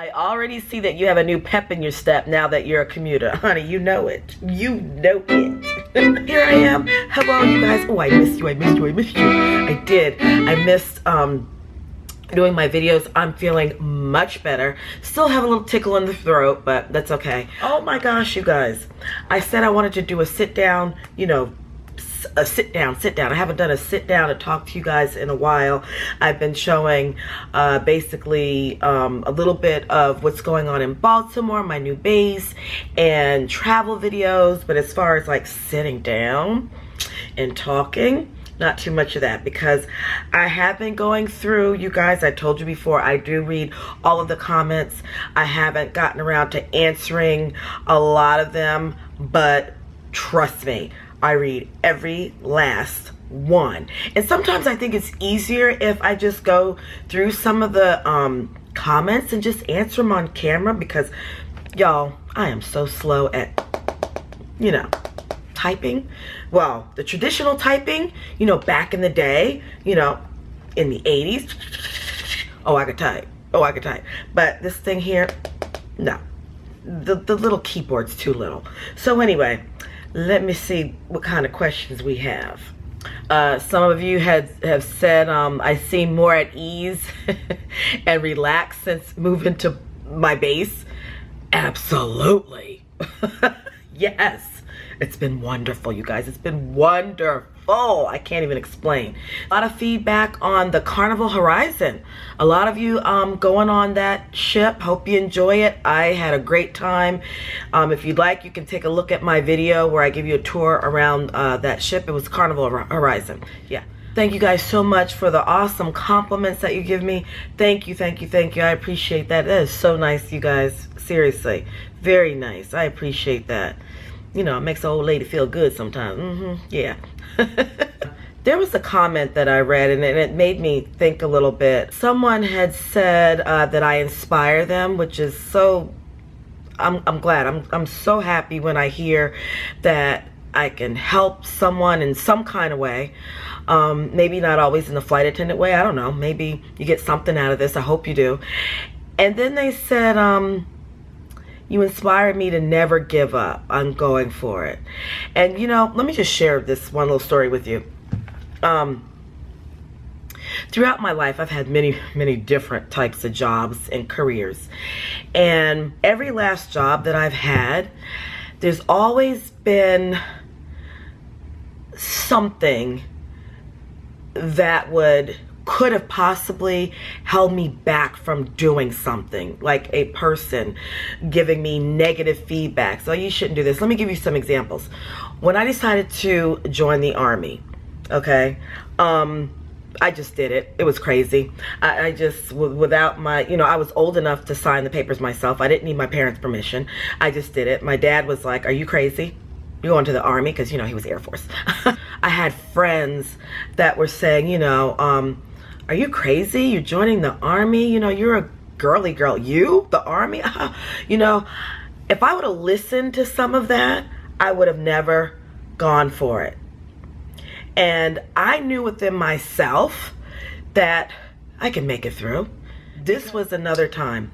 I already see that you have a new pep in your step now that you're a commuter. Honey, you know it. You know it. Here I am. Hello, you guys. Oh, I missed you. I missed you. I missed you. I did. I missed doing my videos. I'm feeling much better. Still have a little tickle in the throat, but that's okay. Oh my gosh, you guys. I said I wanted to do a sit down, you know, a sit down. I haven't done a sit down to talk to you guys in a while. I've been showing basically a little bit of what's going on in Baltimore, my new base, and travel videos. But as far as like sitting down and talking, not too much of that, because I have been going through, you guys, I told you before, I do read all of the comments. I haven't gotten around to answering a lot of them, but trust me, I read every last one. And sometimes I think it's easier if I just go through some of the comments and just answer them on camera, because y'all, I am so slow at, you know, typing. Well, the traditional typing, you know, back in the day, you know, in the 80s, oh, I could type. Oh, I could type. But this thing here, no. The little keyboard's too little. So anyway, let me see what kind of questions we have. Some of you have said I seem more at ease and relaxed since moving to my base. Absolutely. Yes. It's been wonderful, you guys. It's been wonderful. I can't even explain. A lot of feedback on the Carnival Horizon. A lot of you going on that ship. Hope you enjoy it. I had a great time. If you'd like, you can take a look at my video where I give you a tour around that ship. It was Carnival Horizon. Yeah. Thank you guys so much for the awesome compliments that you give me. Thank you, thank you, thank you. I appreciate that. That is so nice, you guys. Seriously. Very nice. I appreciate that. You know, it makes an old lady feel good sometimes. Yeah. There was a comment that I read, and it made me think a little bit. Someone had said that I inspire them, which is so, I'm glad. I'm so happy when I hear that I can help someone in some kind of way. Maybe not always in the flight attendant way. I don't know. Maybe you get something out of this. I hope you do. And then they said, you inspired me to never give up. I'm going for it. And you know, let me just share this one little story with you. Throughout my life, I've had many different types of jobs and careers. And every last job that I've had, there's always been something that could have possibly held me back from doing something, like a person giving me negative feedback. So you shouldn't do this. Let me give you some examples. When I decided to join the Army, okay, I just did it. It was crazy. I just, without my, you know, I was old enough to sign the papers myself. I didn't need my parents' permission. I just did it. My dad was like, are you crazy? You're going to the Army? Because, you know, he was Air Force. I had friends that were saying, you know, are you crazy? You're joining the Army? You know, you're a girly girl. You? The Army? You know, if I would have listened to some of that, I would have never gone for it. And I knew within myself that I can make it through. This was another time.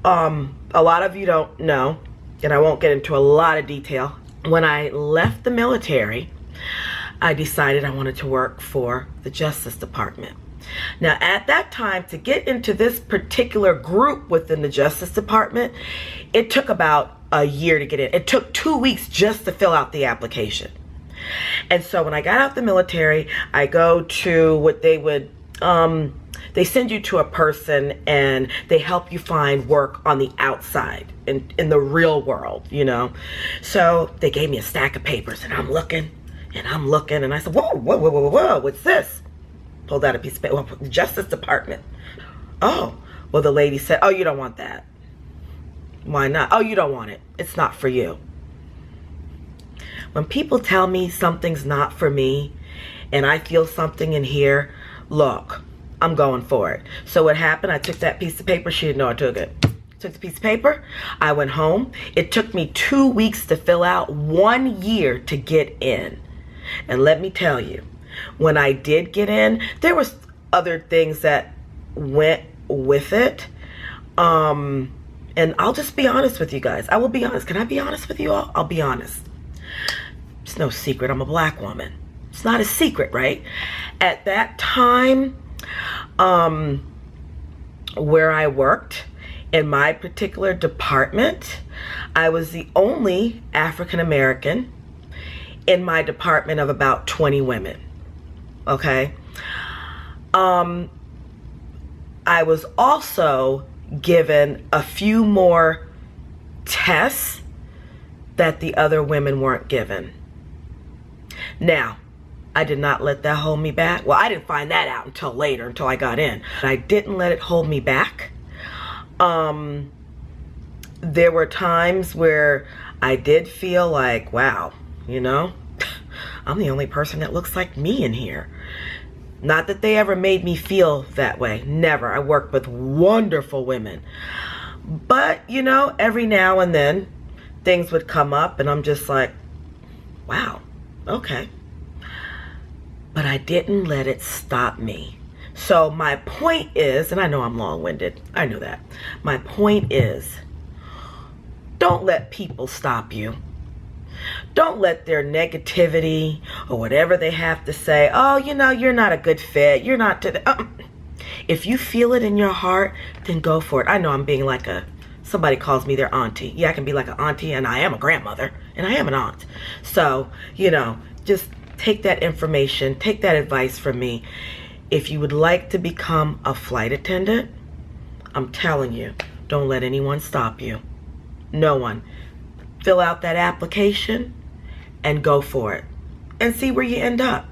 A lot of you don't know, and I won't get into a lot of detail. When I left the military, I decided I wanted to work for the Justice Department. Now, at that time, to get into this particular group within the Justice Department, it took about a year to get in. It took 2 weeks just to fill out the application. And so when I got out the military, I go to what they would, they send you to a person and they help you find work on the outside in the real world, you know. So they gave me a stack of papers and I'm looking and I said, whoa, what's this? Pulled out a piece of paper. Well, the Justice Department. Oh, well, the lady said, oh, you don't want that. Why not? Oh, you don't want it. It's not for you. When people tell me something's not for me and I feel something in here, look, I'm going for it. So what happened, I took that piece of paper. She didn't know I took it. Took the piece of paper. I went home. It took me 2 weeks to fill out, 1 year to get in. And let me tell you, when I did get in, there was other things that went with it. And I'll just be honest with you guys. I will be honest. Can I be honest with you all? I'll be honest. It's no secret I'm a black woman. It's not a secret, right? At that time, where I worked, in my particular department, I was the only African American in my department of about 20 women. Okay? I was also given a few more tests that the other women weren't given. Now, I did not let that hold me back. Well, I didn't find that out until later, until I got in. I didn't let it hold me back. There were times where I did feel like, wow, you know, I'm the only person that looks like me in here. Not that they ever made me feel that way. Never. I worked with wonderful women. But, you know, every now and then things would come up and I'm just like, wow, okay. But I didn't let it stop me. So my point is, and I know I'm long-winded, I know that. My point is, don't let people stop you. Don't let their negativity or whatever they have to say, oh, you know, you're not a good fit, you're not to if you feel it in your heart, then go for it. I know I'm being like somebody calls me their auntie. Yeah, I can be like an auntie, and I am a grandmother, and I am an aunt. So, you know, just take that information, take that advice from me. If you would like to become a flight attendant, I'm telling you, don't let anyone stop you. No one. Fill out that application and go for it and see where you end up,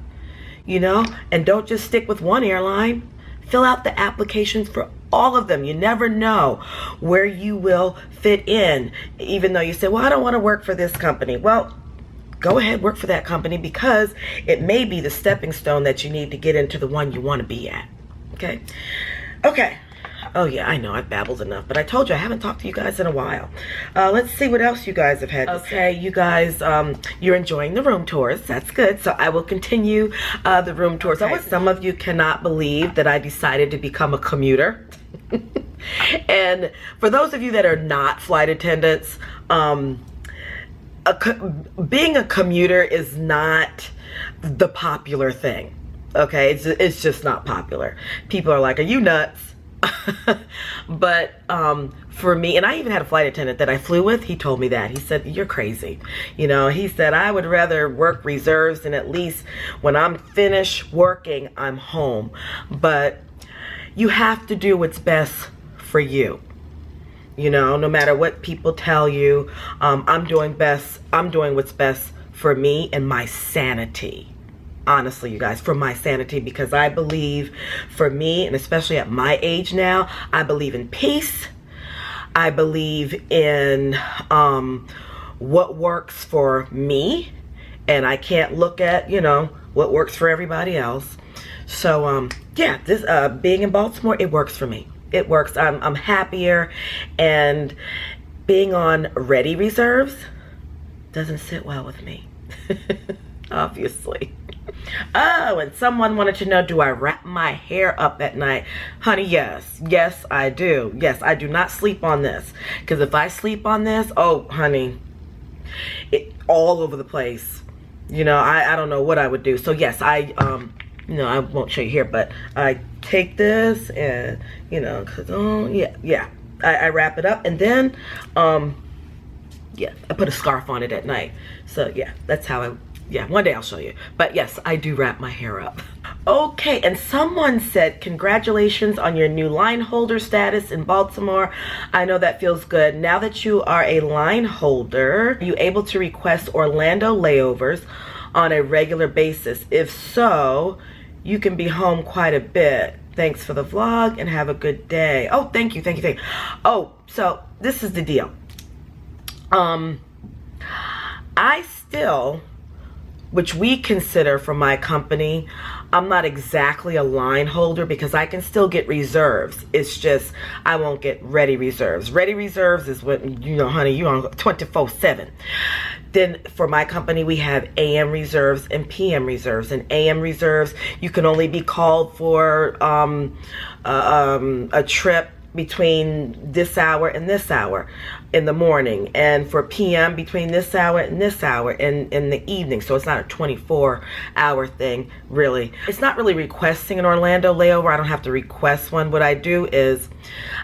you know, and don't just stick with one airline. Fill out the applications for all of them. You never know where you will fit in, even though you say, well, I don't want to work for this company. Well, go ahead, work for that company, because it may be the stepping stone that you need to get into the one you want to be at. Okay. Oh yeah, I know I've babbled enough, but I told you I haven't talked to you guys in a while. Let's see what else you guys have had to say. You guys, you're enjoying the room tours. That's good. So I will continue the room tours. Okay. Some of you cannot believe that I decided to become a commuter. And for those of you that are not flight attendants, being a commuter is not the popular thing. Okay, it's just not popular. People are like, are you nuts? But for me, and I even had a flight attendant that I flew with, he told me that. He said, you're crazy. You know, he said, I would rather work reserves, and at least when I'm finished working, I'm home. But you have to do what's best for you. You know, no matter what people tell you, I'm doing what's best for me and my sanity. Honestly, you guys, for my sanity, because I believe, for me, and especially at my age now, I believe in peace. I believe in what works for me, and I can't look at, you know, what works for everybody else. So, yeah, this being in Baltimore, it works for me. It works. I'm happier, and being on ready reserves doesn't sit well with me, obviously. Oh, and someone wanted to know, do I wrap my hair up at night? Honey, yes. Yes, I do. Yes, I do not sleep on this. Because if I sleep on this, oh, honey, it all over the place. You know, I don't know what I would do. So, yes, I won't show you here, but I take this and, you know, because, yeah. I wrap it up, and then, yeah, I put a scarf on it at night. So, yeah, that's how one day I'll show you. But yes, I do wrap my hair up. Okay, and someone said, congratulations on your new line holder status in Baltimore. I know that feels good. Now that you are a line holder, are you able to request Orlando layovers on a regular basis? If so, you can be home quite a bit. Thanks for the vlog and have a good day. Oh, thank you. Oh, so this is the deal. I still, which we consider for my company, I'm not exactly a line holder because I can still get reserves. It's just I won't get ready reserves. Ready reserves is what, you know, honey, you on 24/7. Then for my company, we have AM reserves and PM reserves. And AM reserves, you can only be called for a trip between this hour and this hour in the morning, and for PM between this hour and this hour in the evening. So it's not a 24-hour thing, really. It's not really requesting an Orlando layover. I don't have to request one. What I do is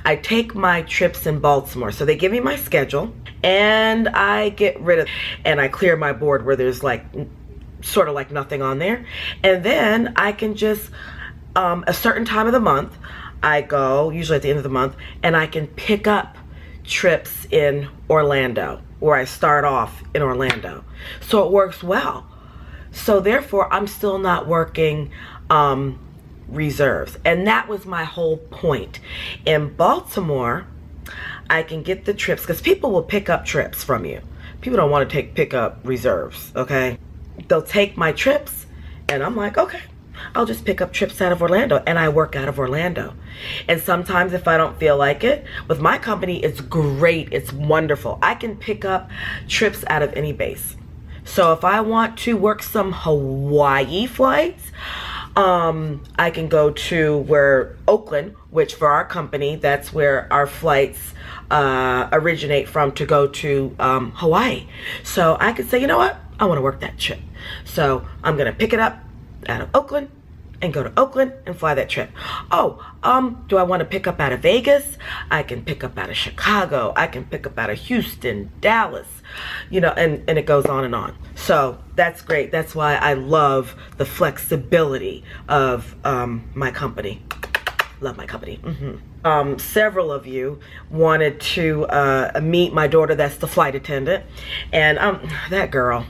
I take my trips in Baltimore. So they give me my schedule, and I get rid of, and I clear my board where there's like sort of like nothing on there. And then I can just, a certain time of the month, I go, usually at the end of the month, and I can pick up trips in Orlando, where I start off in Orlando. So it works well. So therefore, I'm still not working reserves. And that was my whole point. In Baltimore, I can get the trips, because people will pick up trips from you. People don't want to pick up reserves, okay? They'll take my trips, and I'm like, okay, I'll just pick up trips out of Orlando, and I work out of Orlando. And sometimes if I don't feel like it, with my company, it's great, it's wonderful. I can pick up trips out of any base. So if I want to work some Hawaii flights, I can go to where Oakland, which for our company, that's where our flights originate from, to go to Hawaii. So I could say, you know what, I want to work that trip. So I'm gonna pick it up out of Oakland and go to Oakland and fly that trip. Oh, do I want to pick up out of Vegas? I can pick up out of Chicago. I can pick up out of Houston, Dallas, you know, and it goes on and on. So that's great. That's why I love the flexibility of my company. Love my company. Several of you wanted to meet my daughter, that's the flight attendant, and that girl.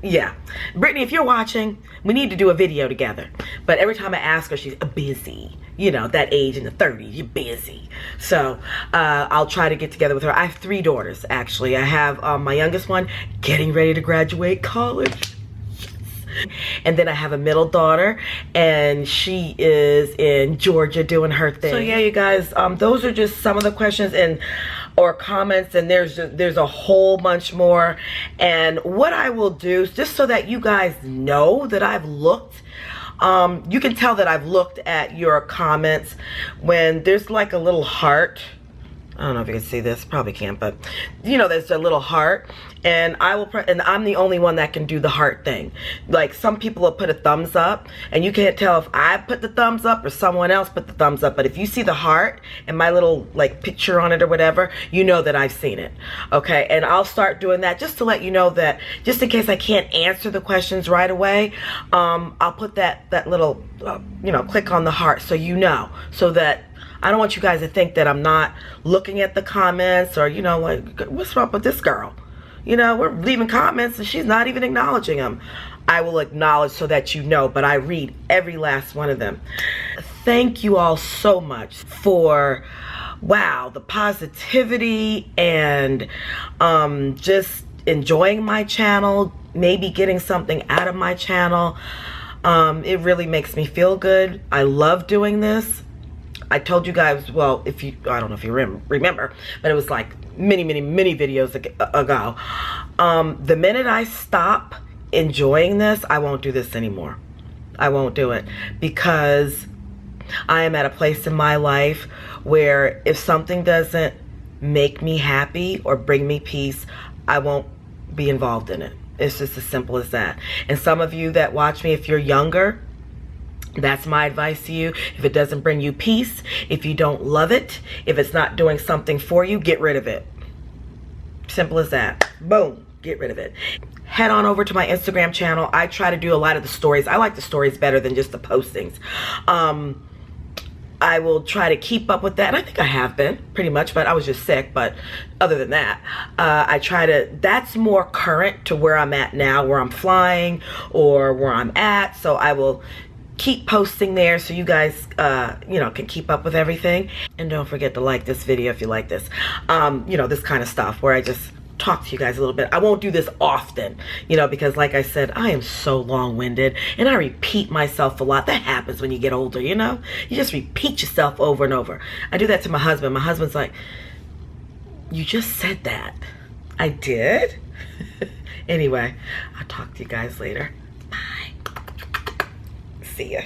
Yeah, Brittany, if you're watching, we need to do a video together. But every time I ask her, she's busy. You know, that age in the 30s, you're busy. So I'll try to get together with her. I have 3 daughters, actually. I have my youngest one getting ready to graduate college. And then I have a middle daughter, and she is in Georgia doing her thing. So yeah, you guys, those are just some of the questions or comments, and there's a whole bunch more. And what I will do, just so that you guys know that I've looked, you can tell that I've looked at your comments when there's like a little heart. I don't know if you can see this, probably can't, but you know, there's a little heart, and and I'm the only one that can do the heart thing. Like, some people will put a thumbs up, and you can't tell if I put the thumbs up or someone else put the thumbs up, but if you see the heart and my little like picture on it or whatever, you know that I've seen it. Okay, and I'll start doing that just to let you know that, just in case I can't answer the questions right away, I'll put that little, you know, click on the heart, so you know, so that I don't want you guys to think that I'm not looking at the comments, or, you know, like, what's wrong with this girl? You know, we're leaving comments and she's not even acknowledging them. I will acknowledge so that you know, but I read every last one of them. Thank you all so much for, wow, the positivity and just enjoying my channel, maybe getting something out of my channel. It really makes me feel good. I love doing this. I told you guys, well, if you, I don't know if you remember, but it was like many videos ago. The minute I stop enjoying this, I won't do this anymore. I won't do it, because I am at a place in my life where if something doesn't make me happy or bring me peace, I won't be involved in it. It's just as simple as that. And some of you that watch me, if you're younger, that's my advice to you. If it doesn't bring you peace, if you don't love it, if it's not doing something for you, get rid of it. Simple as that. Boom, get rid of it. Head on over to my Instagram channel. I try to do a lot of the stories. I like the stories better than just the postings. I will try to keep up with that. And I think I have been, pretty much, but I was just sick. But other than that, I try to, that's more current to where I'm at now, where I'm flying or where I'm at. So I will keep posting there so you guys, you know, can keep up with everything. And don't forget to like this video if you like this. You know, this kind of stuff where I just talk to you guys a little bit. I won't do this often, you know, because like I said, I am so long-winded and I repeat myself a lot. That happens when you get older, you know? You just repeat yourself over and over. I do that to my husband. My husband's like, you just said that. I did? Anyway, I'll talk to you guys later. Bye. See ya.